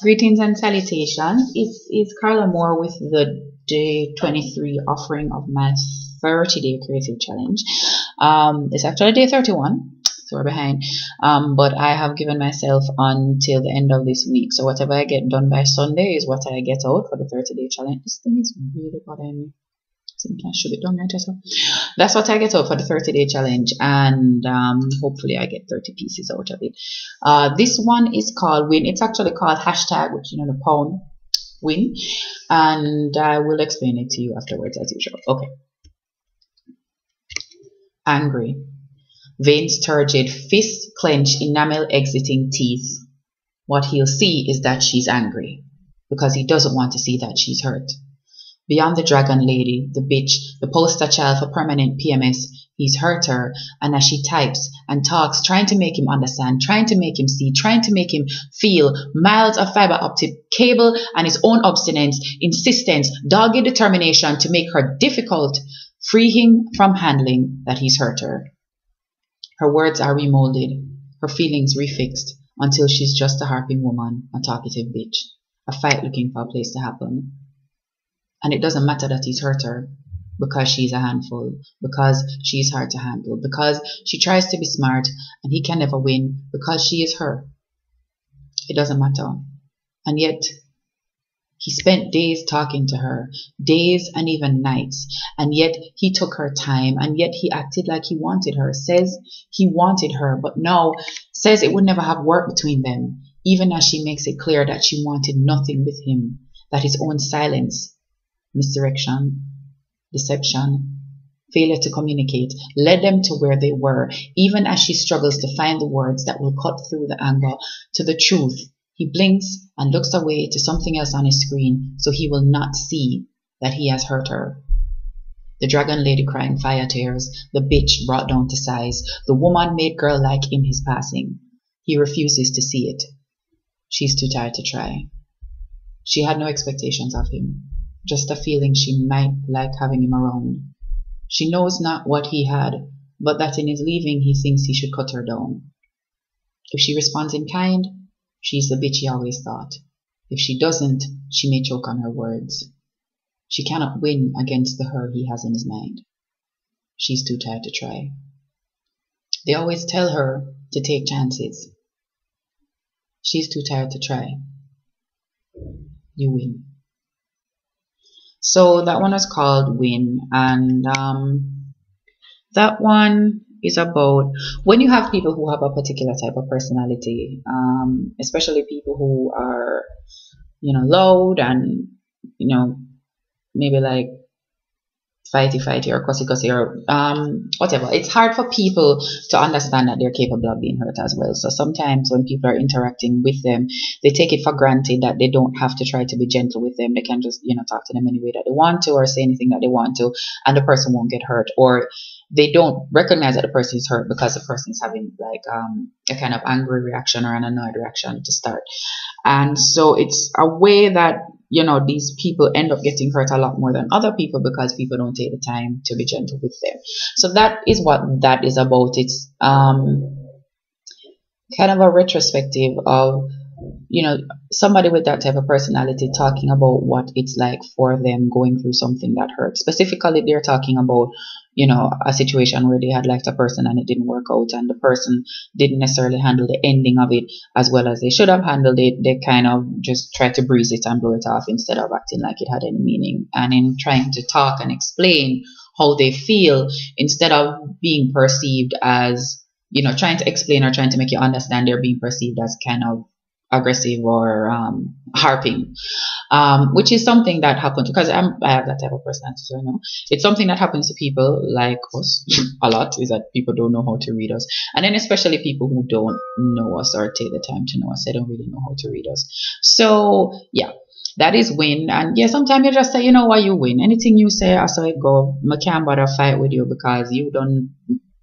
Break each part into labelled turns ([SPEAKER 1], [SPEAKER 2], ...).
[SPEAKER 1] Greetings and salutations. It's Carla Moore with the day 23 offering of my 30-day creative challenge. It's actually day 31, so we're behind. But I have given myself until the end of this week. So whatever I get done by Sunday is what I get out for the 30-day challenge. This thing is really bothering me. So I should be done right so. That's what I get out for the 30-day challenge, and hopefully I get 30 pieces out of it. This one is called Win. It's actually called hashtag, which the pound win, and I will explain it to you afterwards as usual. Okay. Angry. Veins turgid, fists clenched, enamel exiting teeth. What he'll see is that she's angry because he doesn't want to see that she's hurt. Beyond the dragon lady, the bitch, the poster child for permanent PMS, he's hurt her, and as she types and talks, trying to make him understand, trying to make him see, trying to make him feel miles of fiber optic cable and his own obstinance, insistence, dogged determination to make her difficult, free him from handling that he's hurt her. Her words are remolded, her feelings refixed, until she's just a harping woman, a talkative bitch, a fight looking for a place to happen. And it doesn't matter that he's hurt her, because she's a handful, because she's hard to handle, because she tries to be smart and he can never win, because she is her. It doesn't matter. And yet, he spent days talking to her, days and even nights, and yet he took her time, and yet he acted like he wanted her, says he wanted her, but now says it would never have worked between them, even as she makes it clear that she wanted nothing with him, that his own silence, misdirection, deception, failure to communicate led them to where they were, even as she struggles to find the words that will cut through the anger to the truth. He blinks and looks away to something else on his screen so he will not see that he has hurt her. The dragon lady crying fire tears, the bitch brought down to size, the woman made girl-like in his passing. He refuses to see it. She's too tired to try. She had no expectations of him. Just a feeling she might like having him around. She knows not what he had, but that in his leaving he thinks he should cut her down. If she responds in kind, she's the bitch he always thought. If she doesn't, she may choke on her words. She cannot win against the her he has in his mind. She's too tired to try. They always tell her to take chances. She's too tired to try. You win. So that one is called Win, and that one is about when you have people who have a particular type of personality, especially people who are, loud and, maybe like fighty or cussy or whatever. It's hard for people to understand that they're capable of being hurt as well. So sometimes when people are interacting with them, they take it for granted that they don't have to try to be gentle with them. They can just, talk to them any way that they want to or say anything that they want to, and the person won't get hurt. Or they don't recognize that the person is hurt because the person is having like a kind of angry reaction or an annoyed reaction to start. And so it's a way that these people end up getting hurt a lot more than other people because people don't take the time to be gentle with them. So that is what that is about. It's kind of a retrospective of somebody with that type of personality talking about what it's like for them going through something that hurts. Specifically, they're talking about a situation where they had liked a person and it didn't work out, and the person didn't necessarily handle the ending of it as well as they should have handled it. They kind of just tried to breeze it and blow it off instead of acting like it had any meaning, and in trying to talk and explain how they feel instead of being perceived as trying to explain or trying to make you understand, they're being perceived as kind of aggressive or harping, which is something that happens because I have that type of personality, so I know it's something that happens to people like us a lot, is that people don't know how to read us, and then especially people who don't know us or take the time to know us, they don't really know how to read us. So yeah, that is Win. And yeah, sometimes you just say, what, you win. Anything you say, I saw it go. I can't bother fight with you because you don't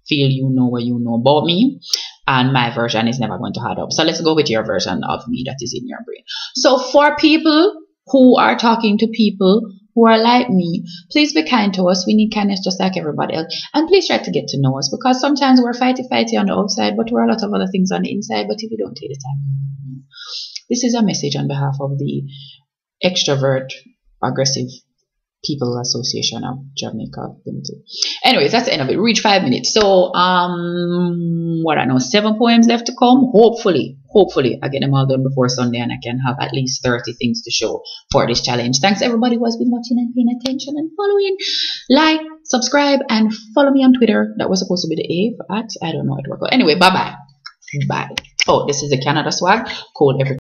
[SPEAKER 1] feel what you know about me, and my version is never going to add up. So let's go with your version of me that is in your brain. So for people who are talking to people who are like me, please be kind to us. We need kindness just like everybody else. And please try to get to know us, because sometimes we're fighty on the outside, but we're a lot of other things on the inside. But if you don't take the time, this is a message on behalf of the Extrovert Aggressive People Association of Jamaica Limited. Anyways, that's the end of it. Reach 5 minutes. So what I know, 7 poems left to come. Hopefully I get them all done before Sunday, and I can have at least 30 things to show for this challenge. Thanks everybody who has been watching and paying attention and following. Like, subscribe, and follow me on Twitter. That was supposed to be the A at, I don't know, it worked out. Anyway, bye. Oh, this is the Canada swag. Cold every